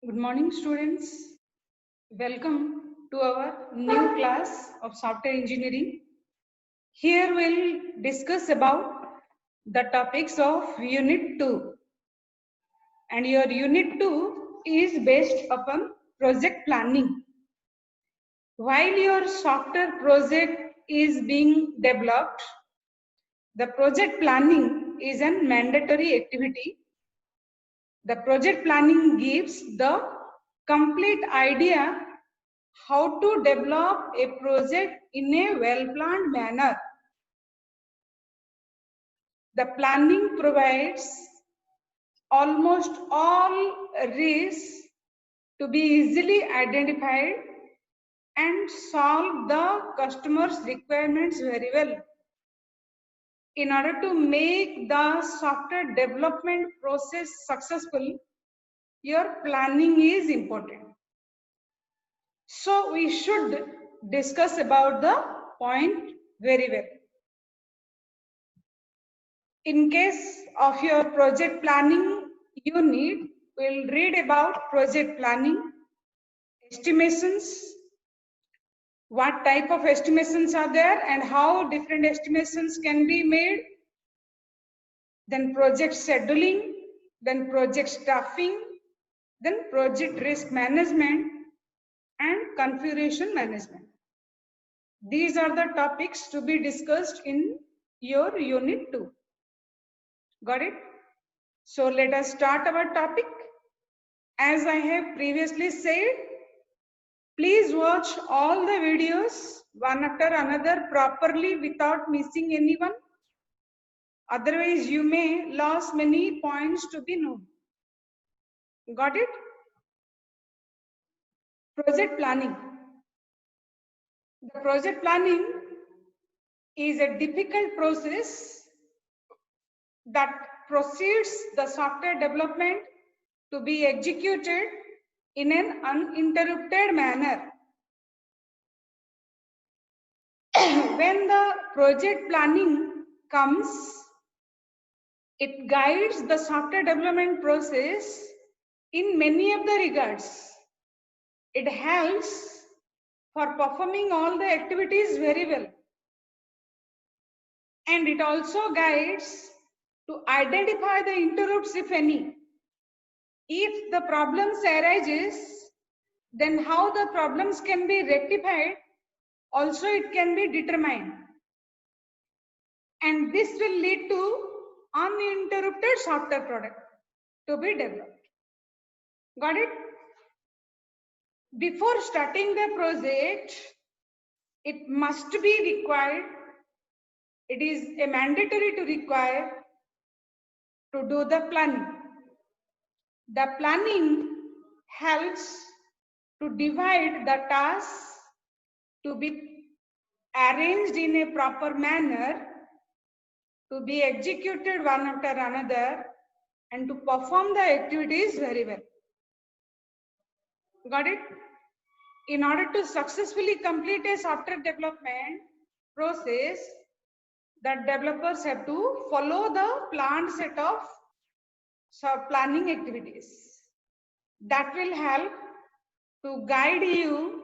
Good morning, students. Welcome to our new class of software engineering. Here we'll discuss about the topics of Unit 2. And your Unit 2 is based upon project planning. While your software project is being developed, the project planning is a mandatory activity. The project planning gives the complete idea how to develop a project in a well-planned manner. The planning provides almost all risks to be easily identified and solve the customer's requirements very well. In order to make the software development process successful, your planning is important. So we should discuss about the point very well. In case of your project planning unit, we'll read about project planning, estimations, what type of estimations are there and how different estimations can be made, then project scheduling, then project staffing, then project risk management and configuration management. These are the topics to be discussed in your unit 2. Got it? So let us start our topic. As I have previously said, please watch all the videos one after another properly without missing anyone. Otherwise, you may lose many points to be known. Got it? Project planning. The project planning is a difficult process that proceeds the software development to be executed in an uninterrupted manner. When the project planning comes, it guides the software development process in many of the regards. It helps for performing all the activities very well. And it also guides to identify the interrupts if any. If the problems arises, then how the problems can be rectified, also it can be determined. And this will lead to uninterrupted software product to be developed. Got it? Before starting the project, it must be required, it is a mandatory to require to do the planning. The planning helps to divide the tasks to be arranged in a proper manner, to be executed one after another, and to perform the activities very well. Got it? In order to successfully complete a software development process, the developers have to follow the planned set of planning activities. That will help to guide you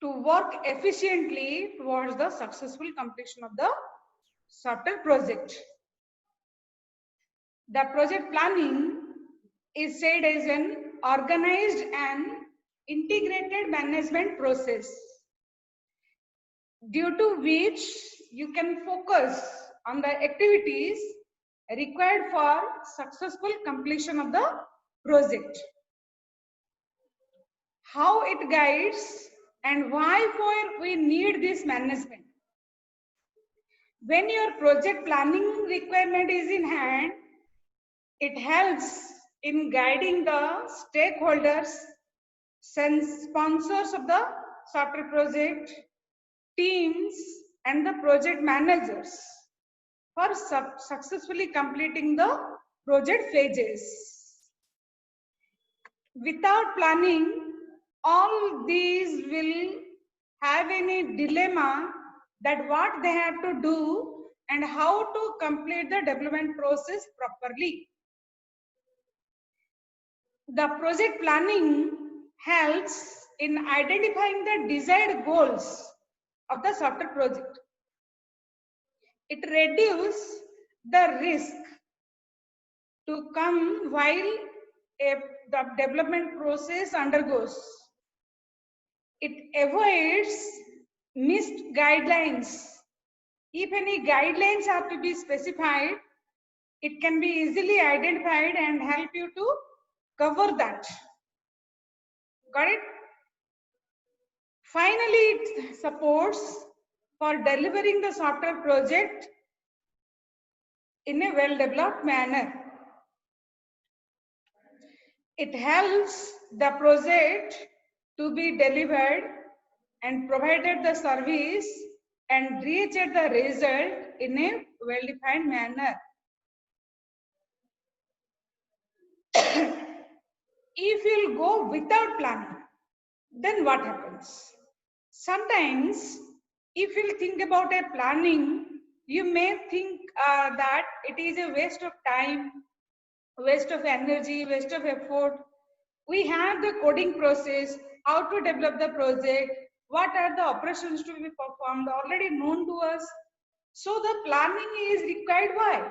to work efficiently towards the successful completion of the software project. The project planning is said as an organized and integrated management process, due to which you can focus on the activities required for successful completion of the project. How it guides and why we need this management. When your project planning requirement is in hand, it helps in guiding the stakeholders, sponsors of the software project, teams, and the project managers for successfully completing the project phases. Without planning, all these will have any dilemma that what they have to do and how to complete the development process properly. The project planning helps in identifying the desired goals of the software project. It reduces the risk to come while the development process undergoes. It avoids missed guidelines. If any guidelines have to be specified, it can be easily identified and help you to cover that. Got it? Finally, it supports for delivering the software project in a well-developed manner. It helps the project to be delivered and provided the service and reach the result in a well-defined manner. If you'll go without planning, then what happens? Sometimes, if you think about a planning, you may think that it is a waste of time, waste of energy, waste of effort. We have the coding process, how to develop the project, what are the operations to be performed, already known to us. So the planning is required. Why?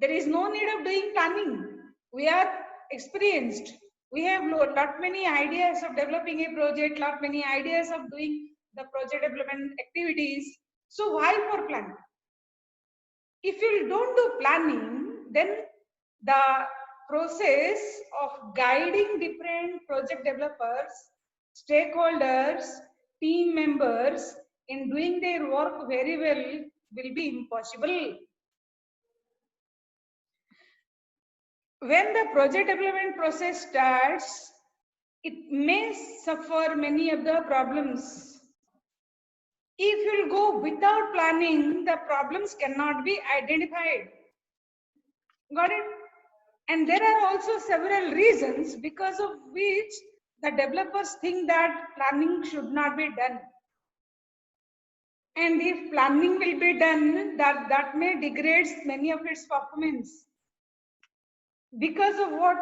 There is no need of doing planning. We are experienced. We have lot many ideas of developing a project, lot many ideas of doing the project development activities. So why for planning? If you don't do planning, then the process of guiding different project developers, stakeholders, team members in doing their work very well will be impossible. When the project development process starts, it may suffer many of the problems. If you go without planning, the problems cannot be identified. Got it? And there are also several reasons because of which the developers think that planning should not be done. And if planning will be done, that may degrade many of its performance. Because of what?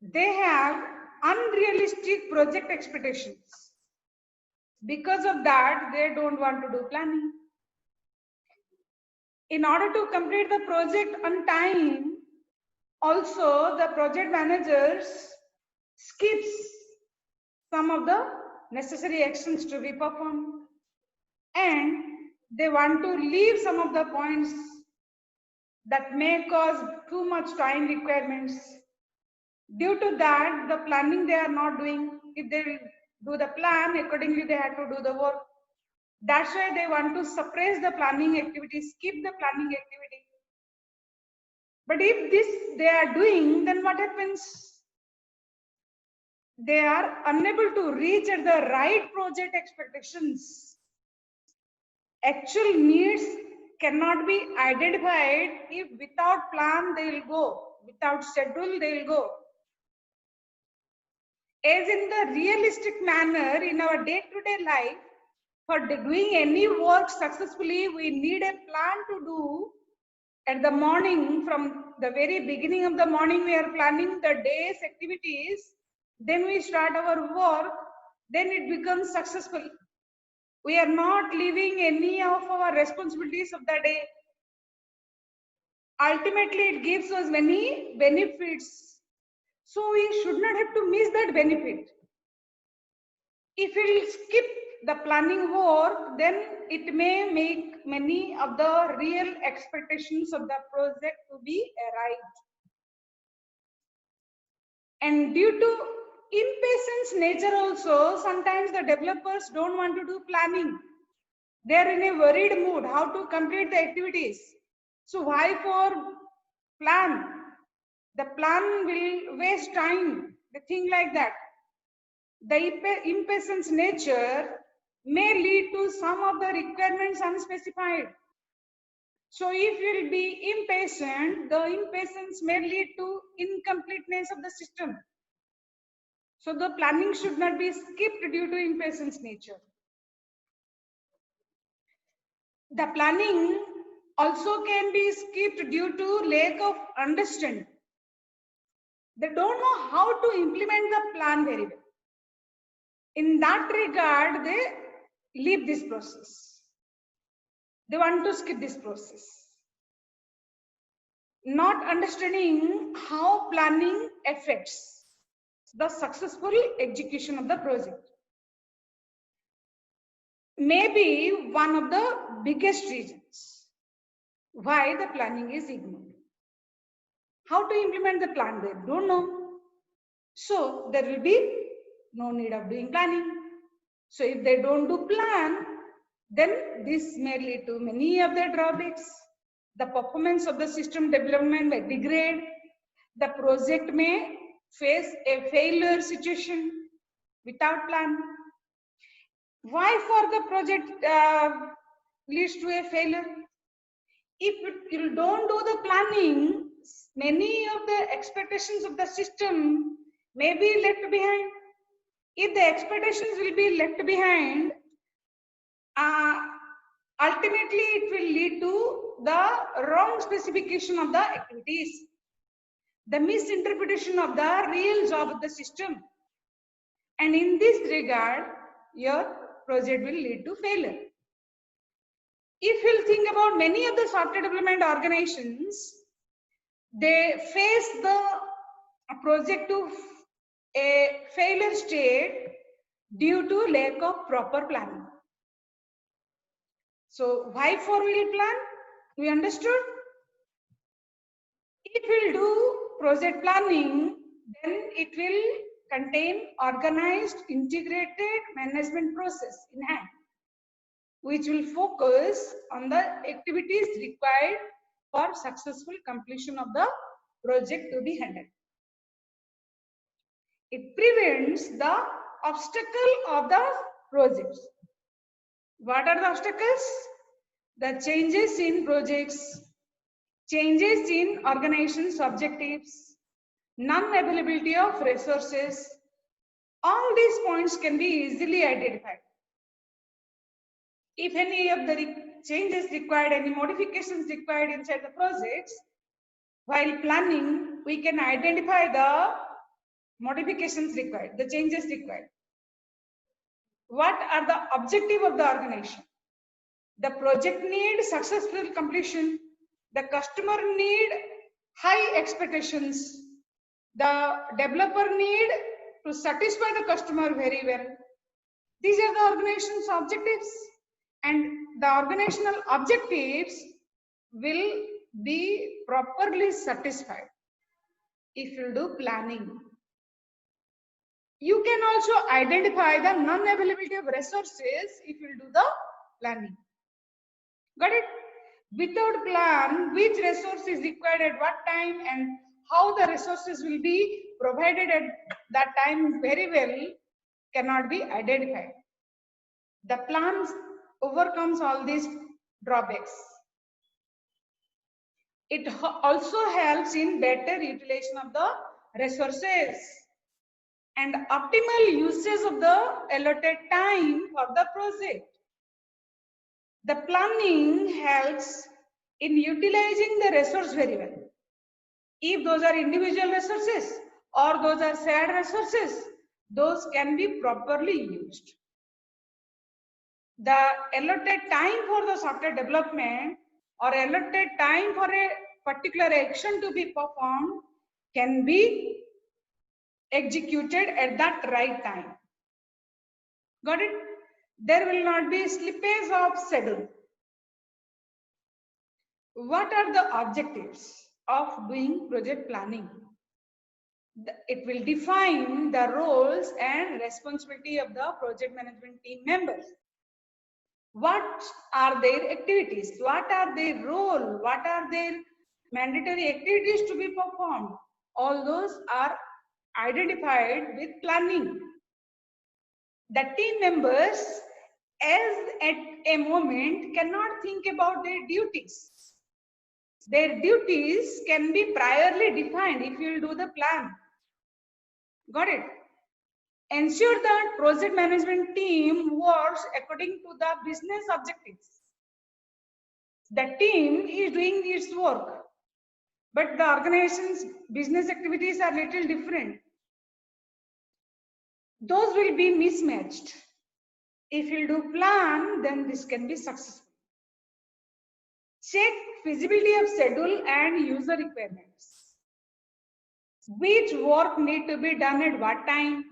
They have unrealistic project expectations. Because of that, they don't want to do planning. In order to complete the project on time, also the project managers skips some of the necessary actions to be performed, and they want to leave some of the points that may cause too much time requirements. Due to that, the planning they are not doing. If they do the plan, accordingly they have to do the work. That's why they want to suppress the planning activity, skip the planning activity. But if this they are doing, then what happens? They are unable to reach at the right project expectations. Actual needs cannot be identified if without plan they will go, without schedule they will go. As in the realistic manner in our day-to-day life, for doing any work successfully, we need a plan to do. At the morning, from the very beginning of the morning, we are planning the day's activities. Then we start our work. Then it becomes successful. We are not leaving any of our responsibilities of the day. Ultimately, it gives us many benefits. So we should not have to miss that benefit. If we skip the planning work, then it may make many of the real expectations of the project to be arrived. And due to impatience nature also, sometimes the developers don't want to do planning. They are in a worried mood how to complete the activities. So why for plan? The plan will waste time. They think like that. The impatience nature may lead to some of the requirements unspecified. So if you will be impatient, the impatience may lead to incompleteness of the system. So the planning should not be skipped due to impatience nature. The planning also can be skipped due to lack of understanding. They don't know how to implement the plan very well. In that regard, they leave this process. They want to skip this process. Not understanding how planning affects the successful execution of the project may be one of the biggest reasons why the planning is ignored. How to implement the plan, they don't know. So there will be no need of doing planning. So if they don't do plan, then this may lead to many of the drawbacks. The performance of the system development may degrade. The project may face a failure situation without plan. Why for the project leads to a failure? If you don't do the planning, many of the expectations of the system may be left behind. If the expectations will be left behind, ultimately it will lead to the wrong specification of the activities, the misinterpretation of the real job of the system. And in this regard, your project will lead to failure. If you think about many of the software development organizations, they face the project to a failure state due to lack of proper planning. So why four-wheel plan? We understood. It will do project planning, then it will contain organized, integrated management process in hand, which will focus on the activities required for successful completion of the project to be handled. It prevents the obstacle of the projects. What are the obstacles? The changes in projects, changes in organization's objectives, non-availability of resources. All these points can be easily identified. If any of the changes required, any modifications required inside the projects, while planning, we can identify the modifications required, the changes required. What are the objectives of the organization? The project need successful completion. The customer need high expectations. The developer need to satisfy the customer very well. These are the organization's objectives, and the organizational objectives will be properly satisfied if you do planning. You can also identify the non-availability of resources if you do the planning. Got it? Without plan, which resource is required at what time and how the resources will be provided at that time very well cannot be identified. The plan overcomes all these drawbacks. It also helps in better utilization of the resources and optimal usage of the allotted time for the project. The planning helps in utilizing the resource very well. If those are individual resources or those are shared resources, those can be properly used. The allotted time for the software development or allotted time for a particular action to be performed can be executed at that right time. Got it? There will not be slippage of schedule. What are the objectives of doing project planning? It will define the roles and responsibility of the project management team members. What are their activities? What are their role? What are their mandatory activities to be performed? All those are identified with planning. The team members as at a moment cannot think about their duties. Their duties can be priorly defined if you will do the plan. Got it? Ensure that project management team works according to the business objectives. The team is doing its work. but the organization's business activities are little different. Those will be mismatched. If you do plan, then this can be successful. Check feasibility of schedule and user requirements. Which work need to be done at what time?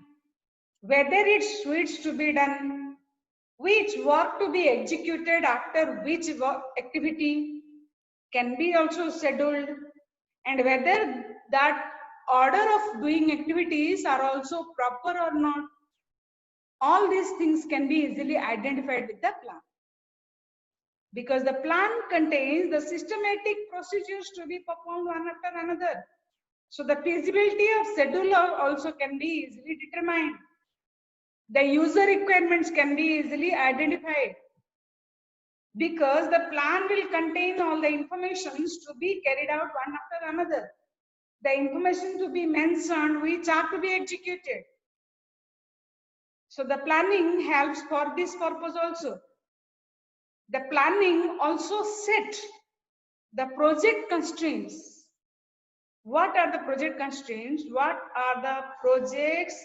Whether it suits to be done, which work to be executed after which work activity can be also scheduled, and whether that order of doing activities are also proper or not. All these things can be easily identified with the plan, because the plan contains the systematic procedures to be performed one after another. So the feasibility of schedule also can be easily determined. The user requirements can be easily identified, because the plan will contain all the informations to be carried out one after another. The information to be mentioned which are to be executed. So the planning helps for this purpose also. The planning also set the project constraints. What are the project constraints? What are the projects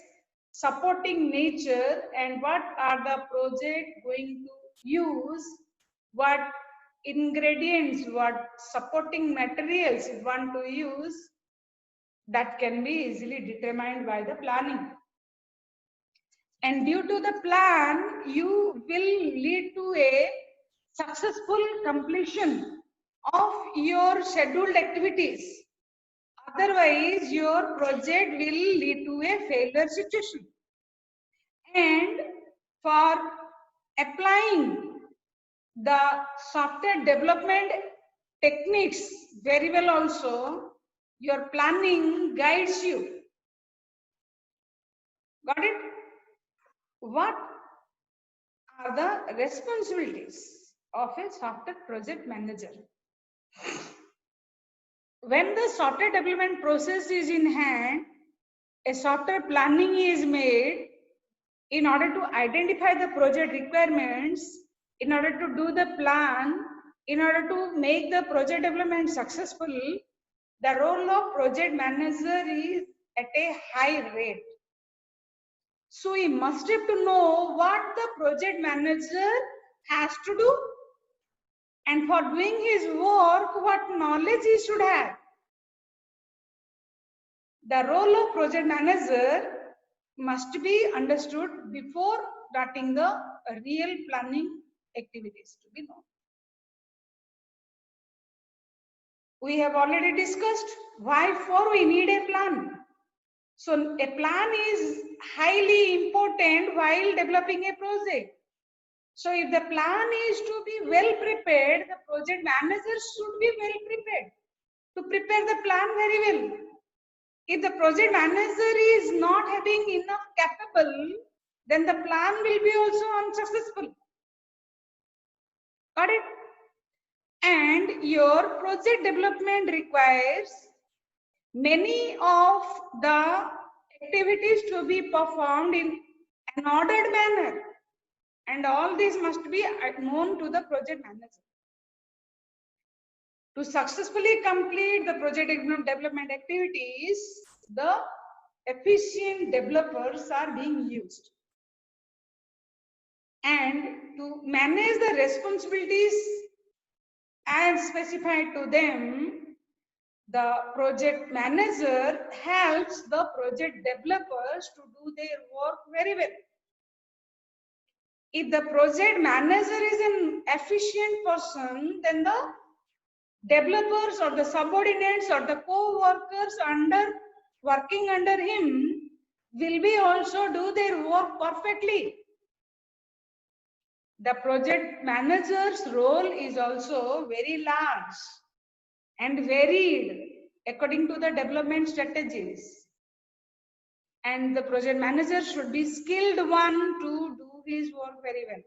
supporting nature, and what are the project going to use? What ingredients, what supporting materials you want to use? That can be easily determined by the planning. And due to the plan, you will lead to a successful completion of your scheduled activities. Otherwise, your project will lead to a failure situation. And for applying the software development techniques very well also, your planning guides you. Got it? What are the responsibilities of a software project manager? When the software development process is in hand, a software planning is made in order to identify the project requirements, in order to do the plan, in order to make the project development successful. The role of project manager is at a high rate. So he must have to know what the project manager has to do, and for doing his work, what knowledge he should have. The role of project manager must be understood before starting the real planning activities to be known. We have already discussed why for we need a plan. So a plan is highly important while developing a project. So if the plan is to be well prepared, the project manager should be well prepared to prepare the plan very well. If the project manager is not having enough capable, then the plan will be also unsuccessful. Got it? And your project development requires many of the activities to be performed in an ordered manner, and all these must be known to the project manager. To successfully complete the project development activities, the efficient developers are being used. And to manage the responsibilities as specified to them, the project manager helps the project developers to do their work very well. If the project manager is an efficient person, then the developers or the subordinates or the co-workers working under him will be also do their work perfectly. The project manager's role is also very large and varied according to the development strategies. And the project manager should be skilled one to do his work very well.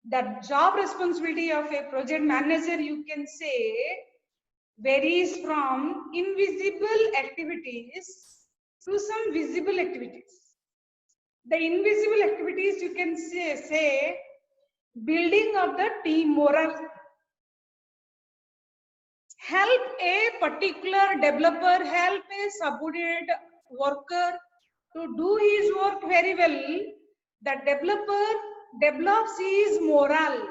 The job responsibility of a project manager, you can say, varies from invisible activities to some visible activities. The invisible activities, you can say building of the team morale, help a particular developer, help a subordinate worker to do his work very well, the developer develops his morale.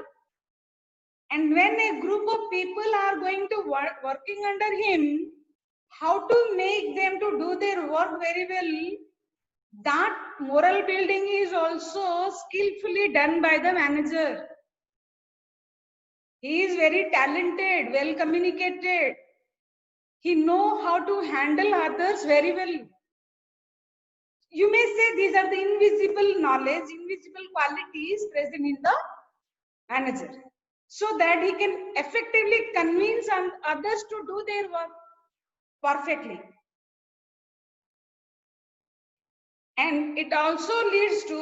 And when a group of people are going to working under him, how to make them to do their work very well, that moral building is also skillfully done by the manager. He is very talented, well communicated. He knows how to handle others very well. You may say these are the invisible knowledge, invisible qualities present in the manager, so that he can effectively convince others to do their work perfectly. And it also leads to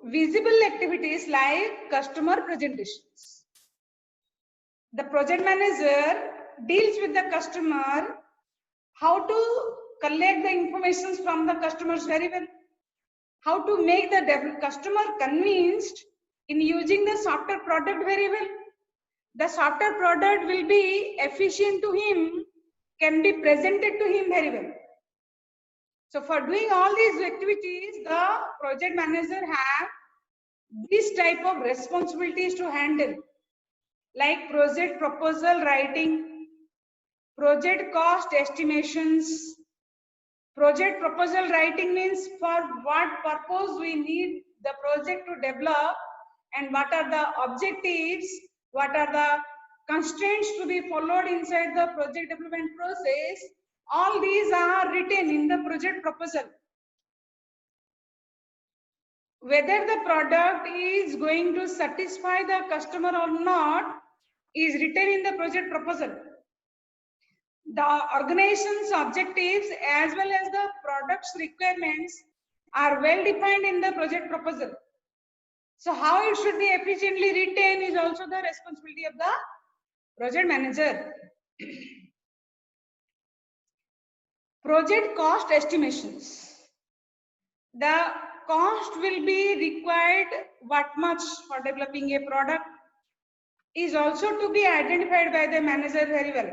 visible activities like customer presentations. The project manager deals with the customer, how to collect the information from the customers very well, how to make the customer convinced in using the software product very well. The software product will be efficient to him, can be presented to him very well. So for doing all these activities, the project manager have this type of responsibilities to handle, like project proposal writing, project cost estimations. Project proposal writing means for what purpose we need the project to develop and what are the objectives, what are the constraints to be followed inside the project development process. All these are written in the project proposal. Whether the product is going to satisfy the customer or not is written in the project proposal. The organization's objectives as well as the product's requirements are well defined in the project proposal. So how it should be efficiently written is also the responsibility of the project manager. Project cost estimations. The cost will be required what much for developing a product is also to be identified by the manager very well.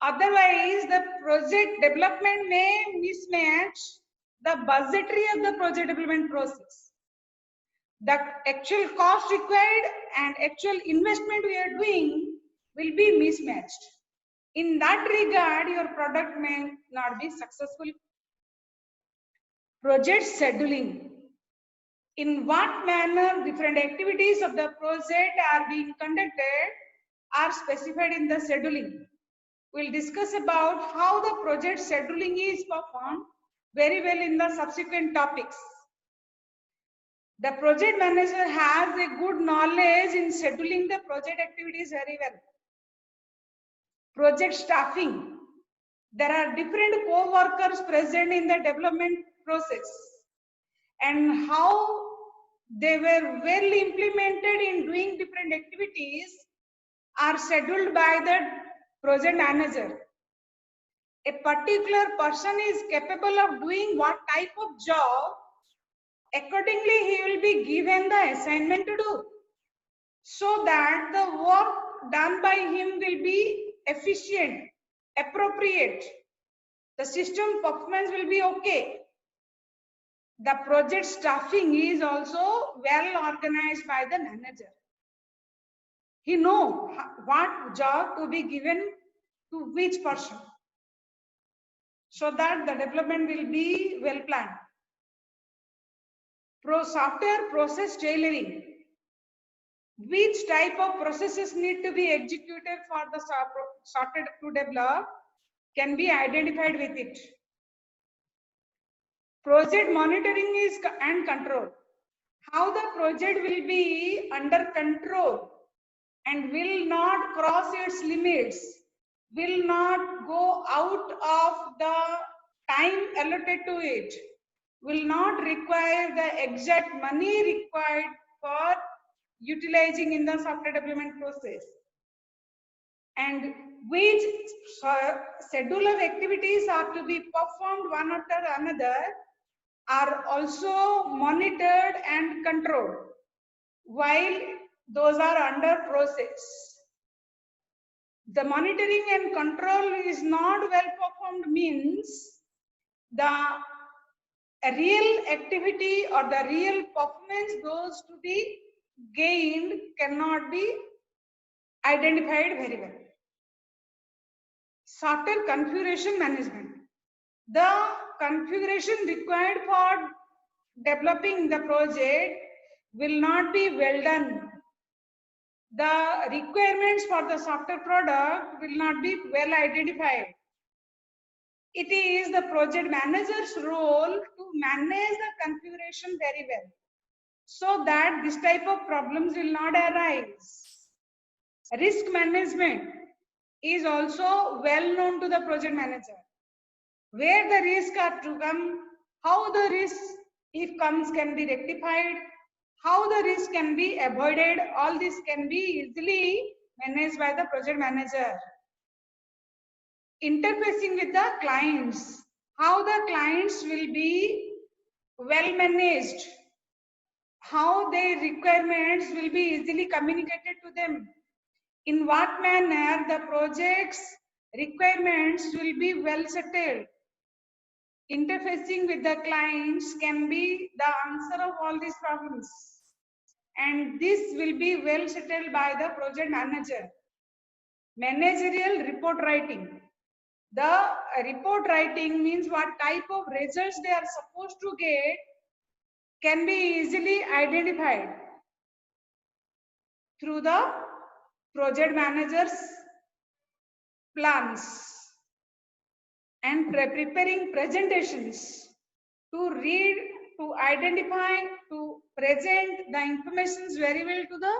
Otherwise, the project development may mismatch the budgetary of the project development process. The actual cost required and actual investment we are doing will be mismatched. In that regard, your product may not be successful. Project scheduling. In what manner different activities of the project are being conducted are specified in the scheduling. We'll discuss about how the project scheduling is performed very well in the subsequent topics. The project manager has a good knowledge in scheduling the project activities very well. Project staffing. There are different co-workers present in the development process, and how they were well implemented in doing different activities are scheduled by the project manager. A particular person is capable of doing what type of job, accordingly he will be given the assignment to do, so that the work done by him will be efficient, appropriate. The system performance will be okay. The project staffing is also well organized by the manager. He knows what job to be given to which person, so that the development will be well planned. Software process tailoring. Which type of processes need to be executed for the software to develop can be identified with it. Project monitoring is and control. How the project will be under control and will not cross its limits, will not go out of the time allotted to it, will not require the exact money required for utilizing in the software development process, and which schedule of activities are to be performed one after another are also monitored and controlled while those are under process. The monitoring and control is not well performed means the real activity or the real performance those to be gained cannot be identified very well. Software configuration management. The configuration required for developing the project will not be well done. The requirements for the software product will not be well identified. It is the project manager's role to manage the configuration very well, so that this type of problems will not arise. Risk management is also well known to the project manager. Where the risks are to come, how the risk, if comes, can be rectified, how the risk can be avoided, all this can be easily managed by the project manager. Interfacing with the clients, how the clients will be well managed, how their requirements will be easily communicated to them, in what manner the project's requirements will be well settled. Interfacing with the clients can be the answer of all these problems, and this will be well settled by the project manager. Managerial report writing. The report writing means what type of results they are supposed to get can be easily identified through the project manager's plans. And preparing presentations to read, to identify, to present the information very well to the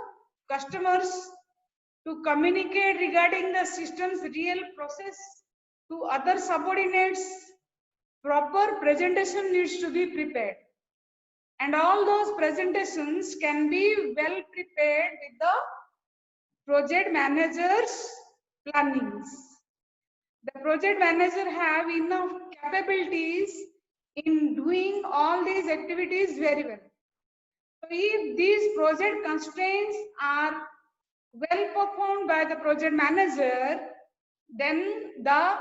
customers, to communicate regarding the system's real process to other subordinates. Proper presentation needs to be prepared, and all those presentations can be well prepared with the project manager's plannings. The project manager have enough capabilities in doing all these activities very well. So if these project constraints are well performed by the project manager, then the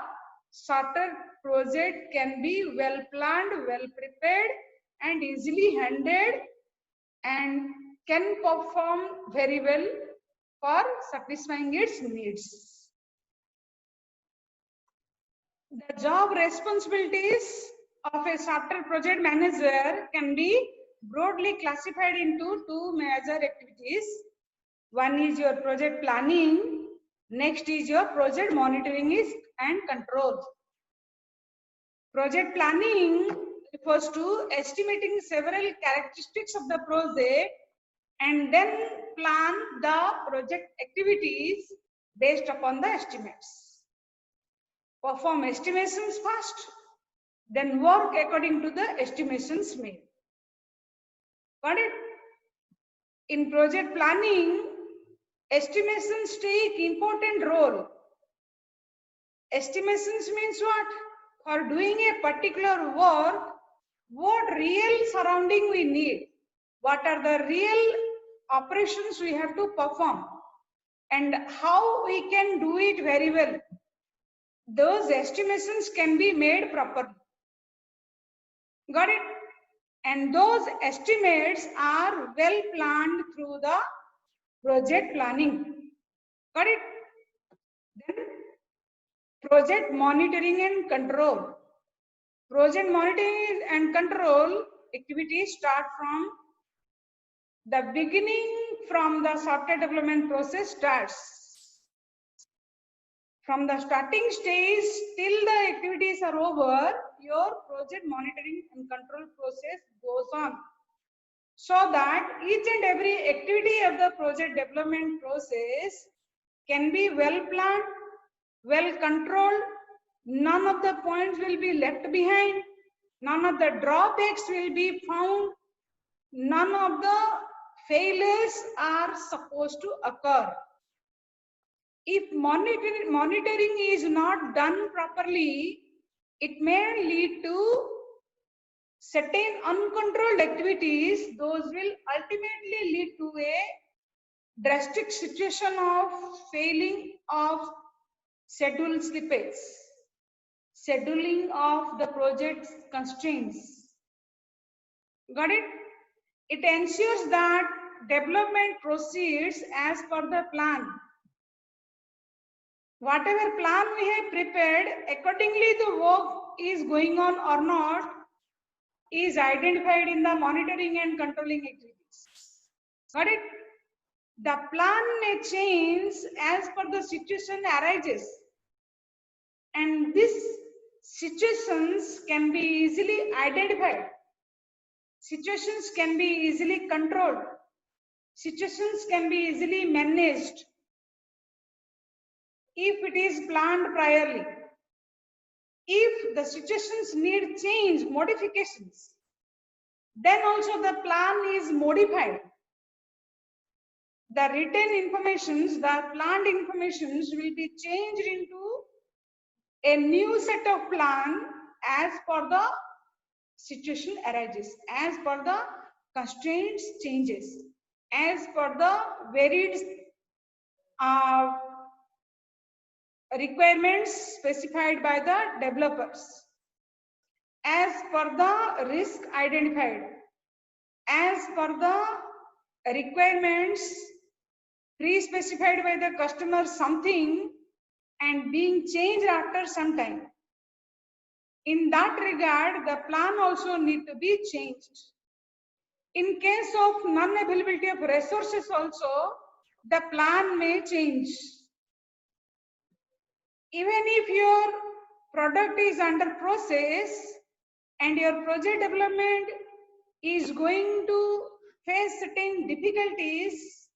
software project can be well planned, well prepared, and easily handled, and can perform very well for satisfying its needs. The job responsibilities of a software project manager can be broadly classified into two major activities. One is your project planning, next is your project monitoring and control. Project planning refers to estimating several characteristics of the project and then plan the project activities based upon the estimates. Perform estimations first, then work according to the estimations made. Got it? In project planning, estimations take important role. Estimations means what? For doing a particular work, what real surrounding we need, what are the real operations we have to perform, and how we can do it very well. Those estimations can be made properly. Got it? And those estimates are well planned through the project planning. Got it? Then project monitoring and control. Project monitoring and control activities start from the beginning, from the software development process starts. From the starting stage till the activities are over, your project monitoring and control process goes on, so that each and every activity of the project development process can be well planned, well controlled. None of the points will be left behind. None of the drawbacks will be found. None of the failures are supposed to occur. If monitoring is not done properly, it may lead to certain uncontrolled activities. Those will ultimately lead to a drastic situation of failing of schedule slippage, scheduling of the project's constraints. Got it? It ensures that development proceeds as per the plan. Whatever plan we have prepared, accordingly the work is going on or not is identified in the monitoring and controlling activities. Got it? The plan may change as per the situation arises, and these situations can be easily identified. Situations can be easily controlled. Situations can be easily managed if it is planned priorly. If the situations need change, modifications, then also the plan is modified. The written informations, the planned informations will be changed into a new set of plan as per the situation arises, as per the constraints changes, as per the varied requirements specified by the developers, as per the risk identified, as per the requirements pre-specified by the customer something and being changed after some time. In that regard, the plan also need to be changed. In case of non-availability of resources also, the plan may change. Even if your product is under process and your project development is going to face certain difficulties,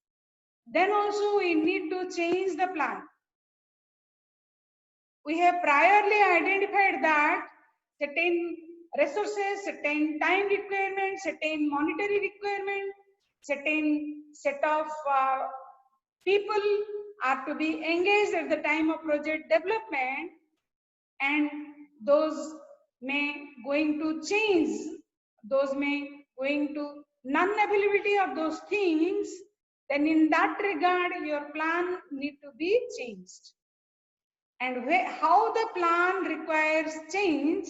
then also we need to change the plan. We have priorly identified that certain resources, certain time requirements, certain monetary requirement, certain set of people are to be engaged at the time of project development, and those may going to change, those may going to non-availability of those things, then in that regard your plan need to be changed. And how the plan requires change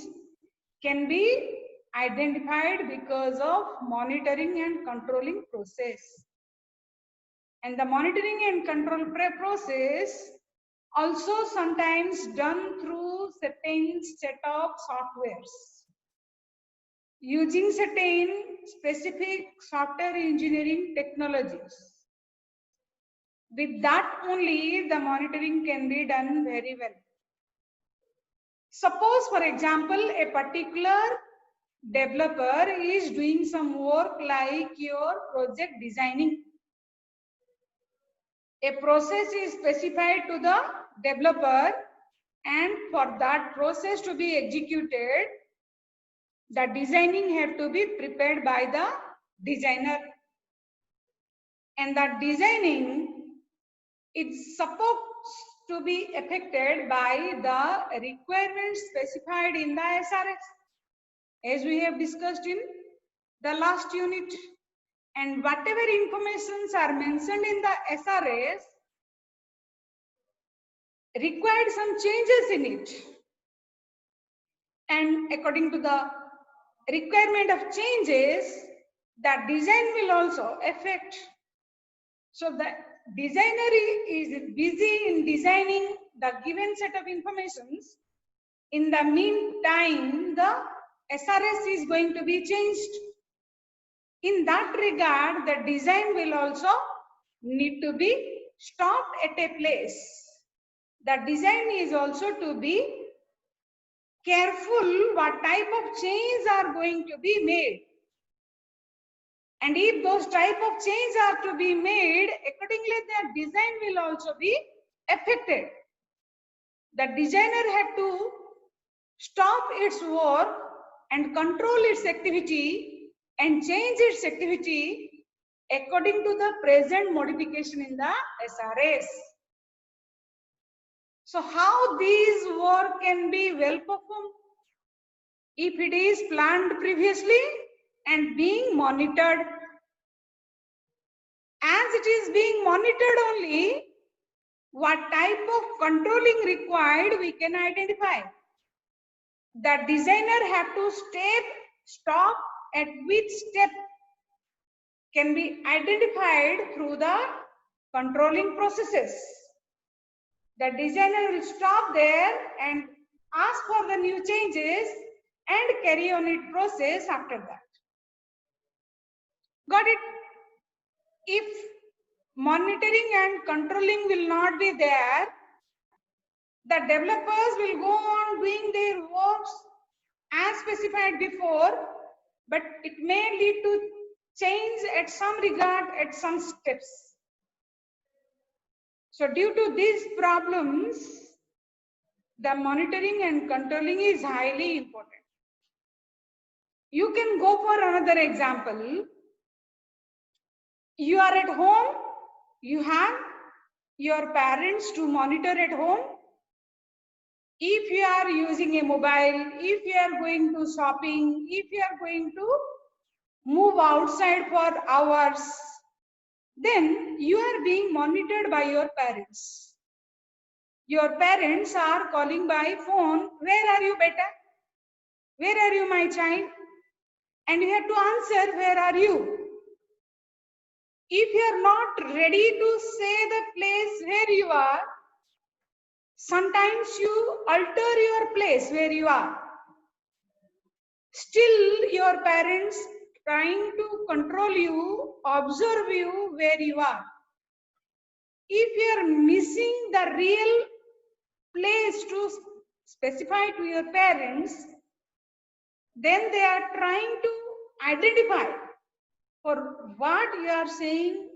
can be identified because of monitoring and controlling process. And the monitoring and control process also sometimes done through certain set of softwares. Using certain specific software engineering technologies. With that only the monitoring can be done very well. Suppose, for example, a particular developer is doing some work like your project designing. A process is specified to the developer, and for that process to be executed, the designing have to be prepared by the designer. And that designing is supposed to be affected by the requirements specified in the SRS, as we have discussed in the last unit. And whatever informations are mentioned in the SRS required some changes in it. And according to the requirement of changes, the design will also affect. So the designer is busy in designing the given set of informations. In the meantime, the SRS is going to be changed. In that regard, the design will also need to be stopped at a place. The design is also to be careful what type of changes are going to be made. And if those type of changes are to be made, accordingly the design will also be affected. The designer had to stop its work and control its activity and change its activity according to the present modification in the SRS. So how these work can be well performed? If it is planned previously and being monitored. As it is being monitored only, what type of controlling required we can identify. The designer have to stop at which step can be identified through the controlling processes. The designer will stop there and ask for the new changes and carry on its process after that. Got it? If monitoring and controlling will not be there, the developers will go on doing their works as specified before, but it may lead to change at some regard at some steps. So due to these problems, the monitoring and controlling is highly important. You can go for another example. You are at home, you have your parents to monitor at home. If you are using a mobile, if you are going to shopping, if you are going to move outside for hours, then you are being monitored by your parents. Your parents are calling by phone, where are you beta? Where are you my child? And you have to answer, where are you? If you are not ready to say the place where you are, sometimes you alter your place where you are. Still, your parents trying to control you, observe you where you are. If you are missing the real place to specify to your parents, then they are trying to identify for what you are saying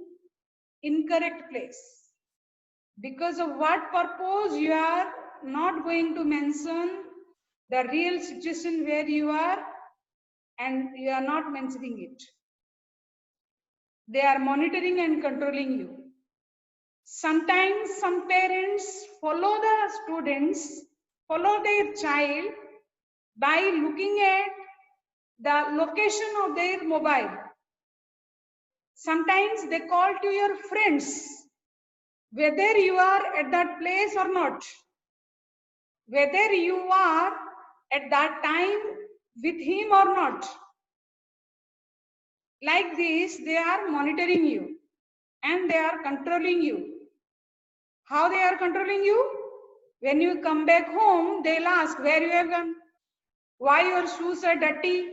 incorrect place. Because of what purpose you are not going to mention the real situation where you are and you are not mentioning it. They are monitoring and controlling you. Sometimes some parents follow the students, follow their child by looking at the location of their mobile. Sometimes they call to your friends, whether you are at that place or not, whether you are at that time with him or not. Like this, they are monitoring you and they are controlling you. How they are controlling you? When you come back home, they'll ask where you have gone, why your shoes are dirty,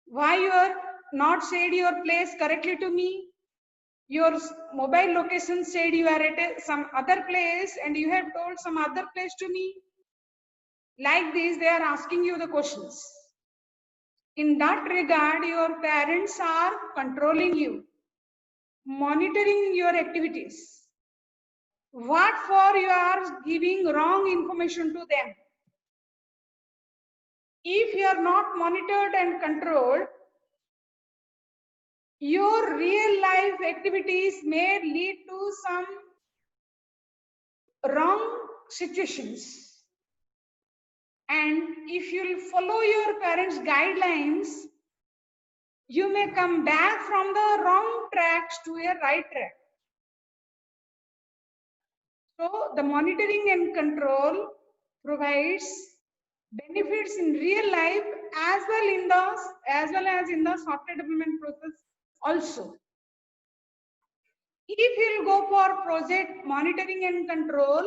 why you are not said your place correctly to me, your mobile location said you are at some other place and you have told some other place to me. Like this, they are asking you the questions. In that regard, your parents are controlling you, monitoring your activities. What for you are giving wrong information to them? If you are not monitored and controlled, your real life activities may lead to some wrong situations. And if you follow your parents' guidelines, you may come back from the wrong tracks to a right track. So the monitoring and control provides benefits in real life as well as in the software development process also. If you go for project monitoring and control,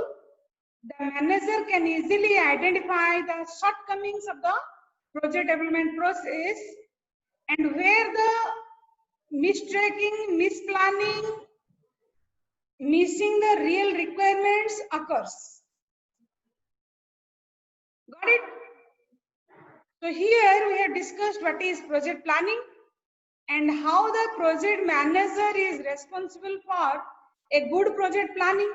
the manager can easily identify the shortcomings of the project development process and where the mistracking, misplanning, missing the real requirements occurs. Got it? So here we have discussed what is project planning and how the project manager is responsible for a good project planning.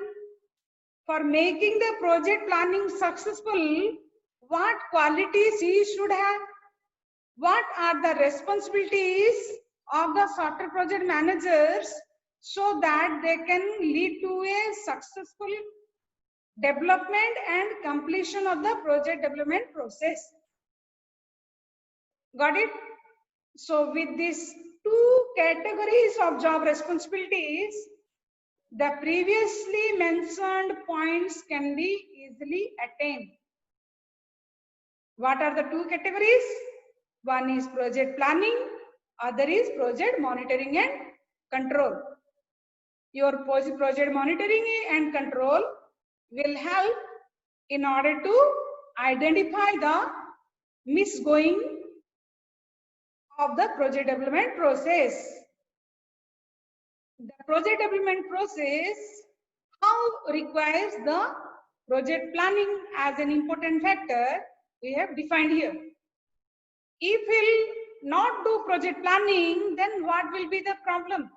For making the project planning successful, what qualities he should have? What are the responsibilities of the software project managers so that they can lead to a successful development and completion of the project development process? Got it? So with these two categories of job responsibilities, the previously mentioned points can be easily attained. What are the two categories? One is project planning, other is project monitoring and control. Your project monitoring and control will help in order to identify the misgoing of the project development process. The project development process how requires the project planning as an important factor we have defined here. If we'll not do project planning, then what will be the problem?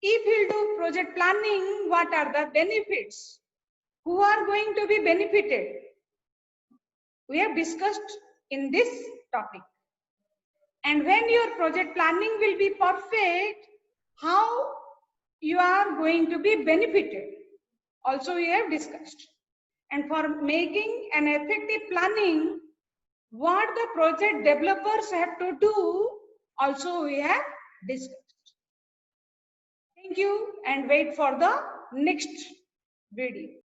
If we'll do project planning, what are the benefits? Who are going to be benefited? We have discussed in this topic. And when your project planning will be perfect, how you are going to be benefited? Also we have discussed. And for making an effective planning, what the project developers have to do, also we have discussed. Thank you and wait for the next video.